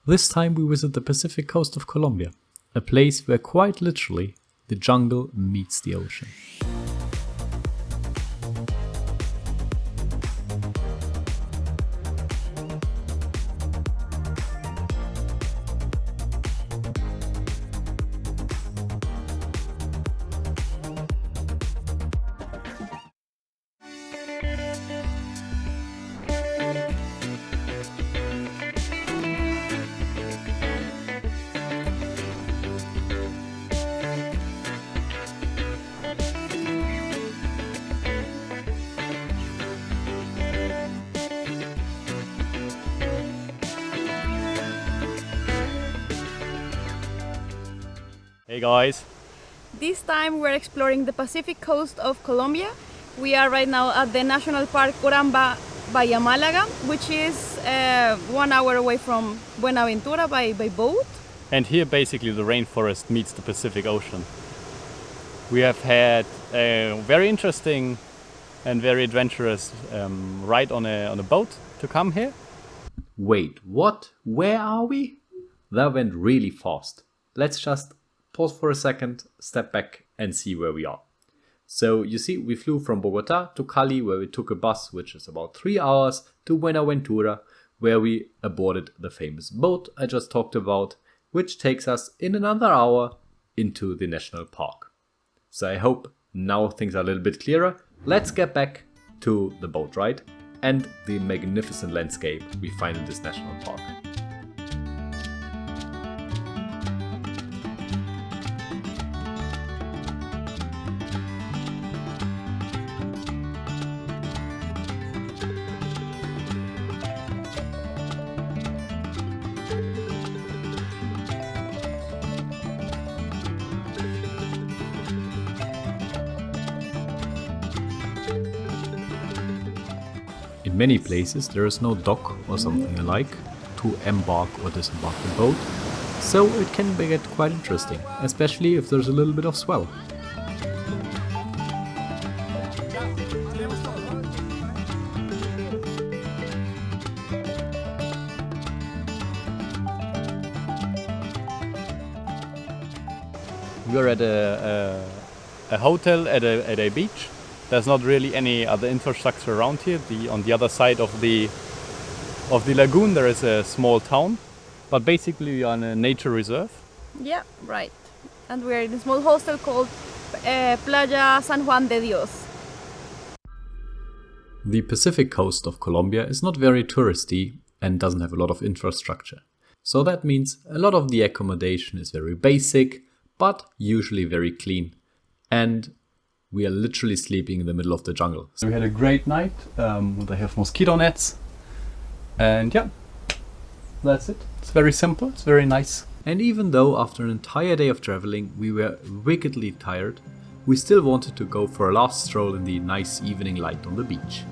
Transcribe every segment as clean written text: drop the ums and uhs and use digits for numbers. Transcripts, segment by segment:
This time we visit the Pacific coast of Colombia, a place where quite literally the jungle meets the ocean. Hey guys! This time we're exploring the Pacific coast of Colombia. We are right now at the National Park Coramba Bahía Málaga, which is 1 hour away from Buenaventura by boat. And here basically the rainforest meets the Pacific Ocean. We have had a very interesting and very adventurous ride on a boat to come here. Wait, what? Where are we? That went really fast. Let's just pause for a second, step back and see where we are. So you see, we flew from Bogota to Cali, where we took a bus, which is about 3 hours, to Buenaventura, where we boarded the famous boat I just talked about, which takes us in another hour into the national park. So I hope now things are a little bit clearer. Let's get back to the boat ride and the magnificent landscape we find in this national park. In many places there is no dock or something like to embark or disembark the boat, so it can get quite interesting, especially if there's a little bit of swell. We are at a hotel at a beach. There's not really any other infrastructure around here. On the other side of the lagoon there is a small town, but basically we are in a nature reserve. Yeah, right. And we're in a small hostel called Playa San Juan de Dios. The Pacific coast of Colombia is not very touristy and doesn't have a lot of infrastructure. So that means a lot of the accommodation is very basic, but usually very clean. And we are literally sleeping in the middle of the jungle. We had a great night. They have mosquito nets. And yeah, that's it. It's very simple, it's very nice. And even though after an entire day of traveling we were wickedly tired, we still wanted to go for a last stroll in the nice evening light on the beach.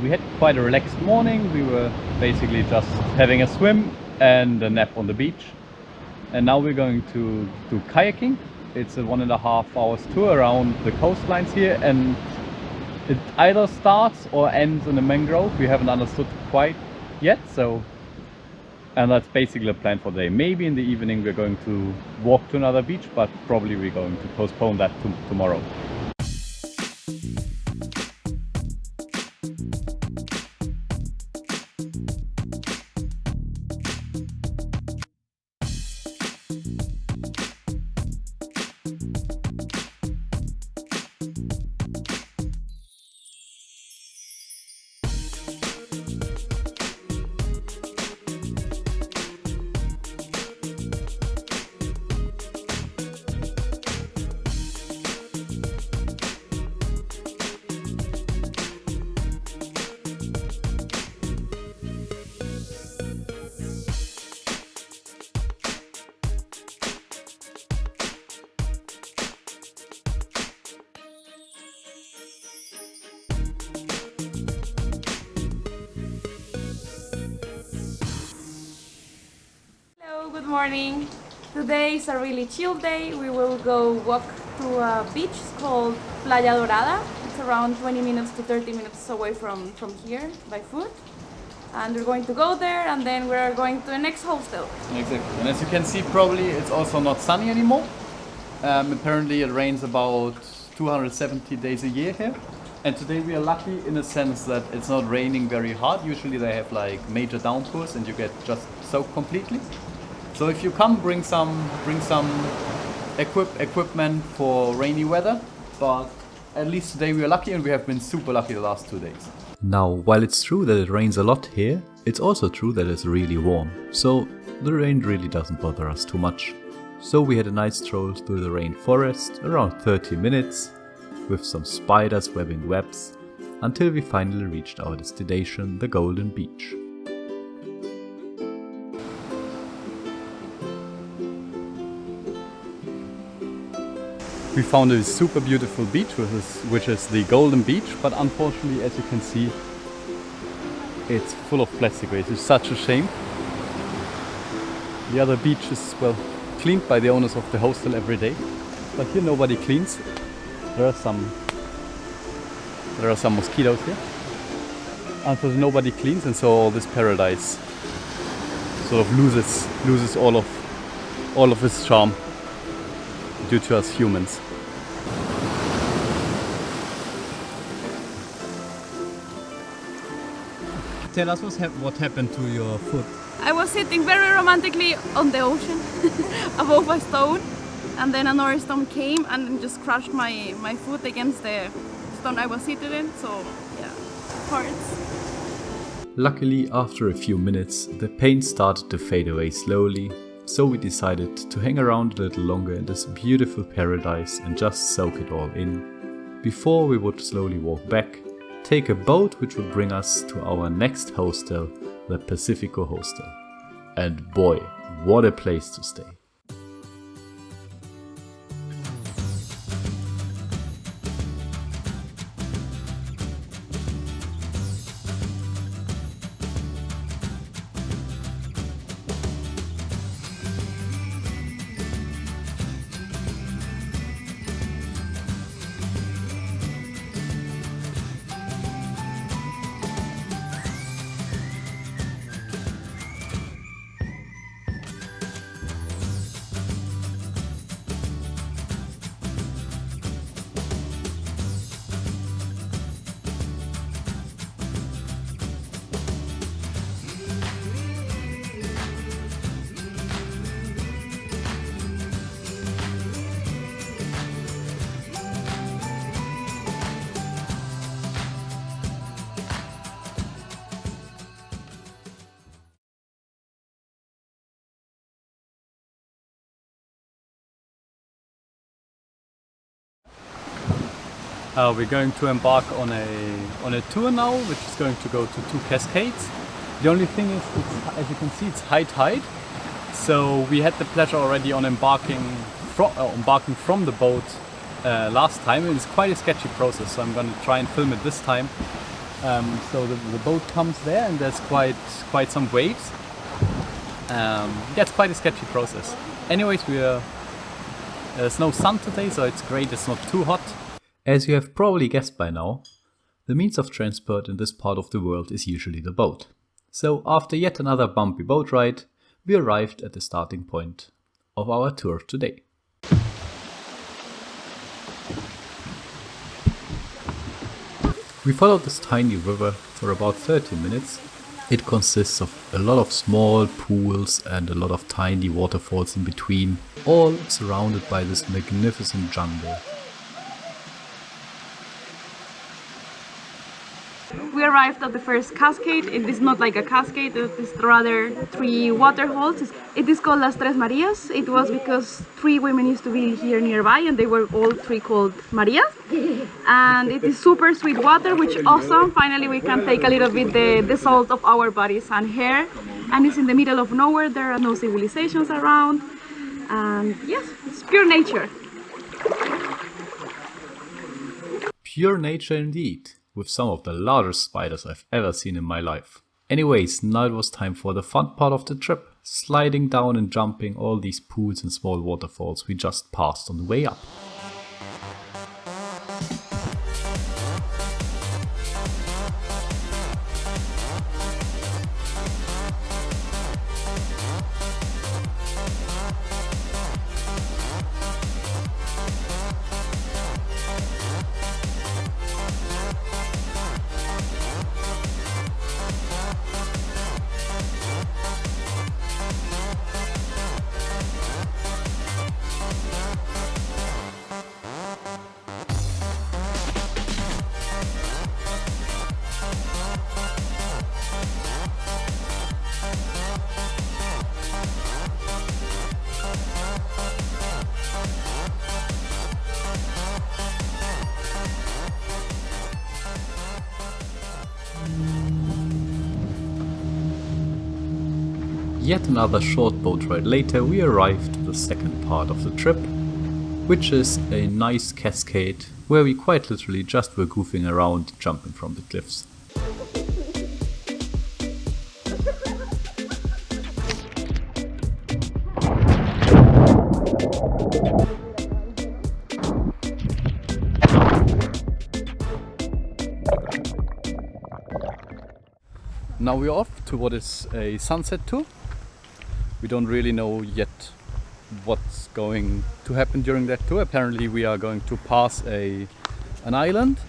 We had quite a relaxed morning. We were basically just having a swim and a nap on the beach. And now we're going to do kayaking. It's a 1.5 hours tour around the coastlines here, and it either starts or ends in a mangrove. We haven't understood quite yet, and that's basically the plan for the day. Maybe in the evening we're going to walk to another beach, but probably we're going to postpone that to tomorrow. morning. Today is a really chill day. We will go walk to a beach called Playa Dorada. It's around 20 minutes to 30 minutes away from here by foot. And we're going to go there and then we're going to the next hostel. Exactly. And as you can see, probably it's also not sunny anymore. Apparently it rains about 270 days a year here. And today we are lucky in a sense that it's not raining very hard. Usually they have like major downpours and you get just soaked completely. So if you come, bring some equipment for rainy weather. But at least today we are lucky, and we have been super lucky the last 2 days. Now, while it's true that it rains a lot here, it's also true that it's really warm. So the rain really doesn't bother us too much. So we had a nice stroll through the rainforest, around 30 minutes, with some spiders webbing webs, until we finally reached our destination, the Golden Beach. We found a super beautiful beach, which is the Golden Beach, but unfortunately, as you can see, it's full of plastic waste. It's such a shame. The other beach is, well, cleaned by the owners of the hostel every day, but here nobody cleans. There are some mosquitoes here. Unfortunately, nobody cleans, and so all this paradise sort of loses all of its charm due to us humans. Tell us what happened to your foot. I was sitting very romantically on the ocean above a stone, and then another stone came and just crushed my foot against the stone I was seated in, so yeah, it hurts. Luckily, after a few minutes, the pain started to fade away slowly, so we decided to hang around a little longer in this beautiful paradise and just soak it all in, before we would slowly walk back, take a boat which would bring us to our next hostel, the Pacifico Hostel. And boy, what a place to stay. We're going to embark on a tour now, which is going to go to 2 cascades. The only thing is, as you can see, it's high tide. So we had the pleasure already on embarking from the boat last time. It's quite a sketchy process, so I'm going to try and film it this time. So the boat comes there, and there's quite some waves. Yeah, it's quite a sketchy process. Anyways, there's no sun today, so it's great. It's not too hot. As you have probably guessed by now, the means of transport in this part of the world is usually the boat. So after yet another bumpy boat ride, we arrived at the starting point of our tour today. We followed this tiny river for about 30 minutes. It consists of a lot of small pools and a lot of tiny waterfalls in between, all surrounded by this magnificent jungle. We arrived at the first cascade. It is not like a cascade, it is rather 3 waterfalls. It is called Las Tres Marias. It was because 3 women used to be here nearby and they were all 3 called Marias. And it is super sweet water, which is awesome. Finally we can take a little bit the salt of our bodies and hair. And it's in the middle of nowhere, there are no civilizations around. And yes, it's pure nature. Pure nature indeed, with some of the largest spiders I've ever seen in my life. Anyways, now it was time for the fun part of the trip, sliding down and jumping all these pools and small waterfalls we just passed on the way up. Yet another short boat ride later, we arrived to the second part of the trip, which is a nice cascade where we quite literally just were goofing around, jumping from the cliffs. Now we're off to what is a sunset tour. We don't really know yet what's going to happen during that tour. Apparently we are going to pass an island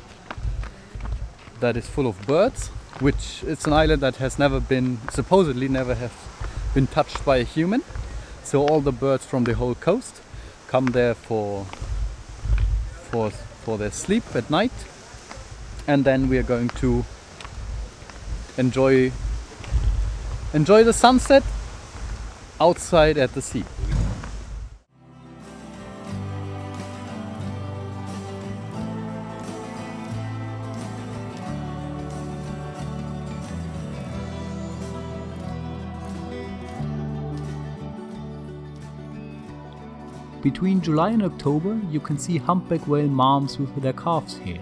that is full of birds, which it's an island that has supposedly never have been touched by a human. So all the birds from the whole coast come there for their sleep at night, and then we are going to enjoy the sunset outside at the sea. Between July and October, you can see humpback whale moms with their calves here.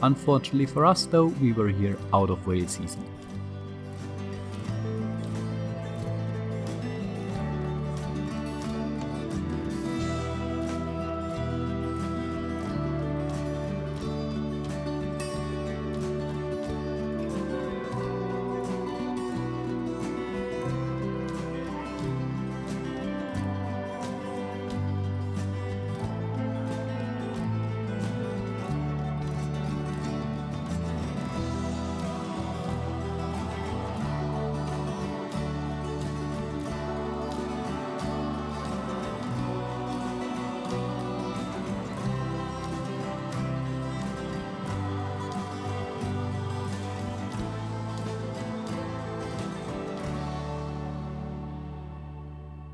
Unfortunately for us though, we were here out of whale season.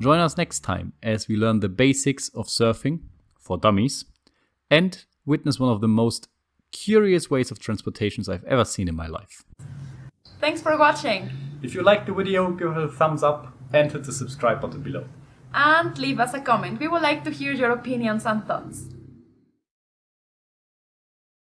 Join us next time as we learn the basics of surfing for dummies and witness one of the most curious ways of transportations I've ever seen in my life. Thanks for watching. If you liked the video, give it a thumbs up and hit the subscribe button below. And leave us a comment. We would like to hear your opinions and thoughts.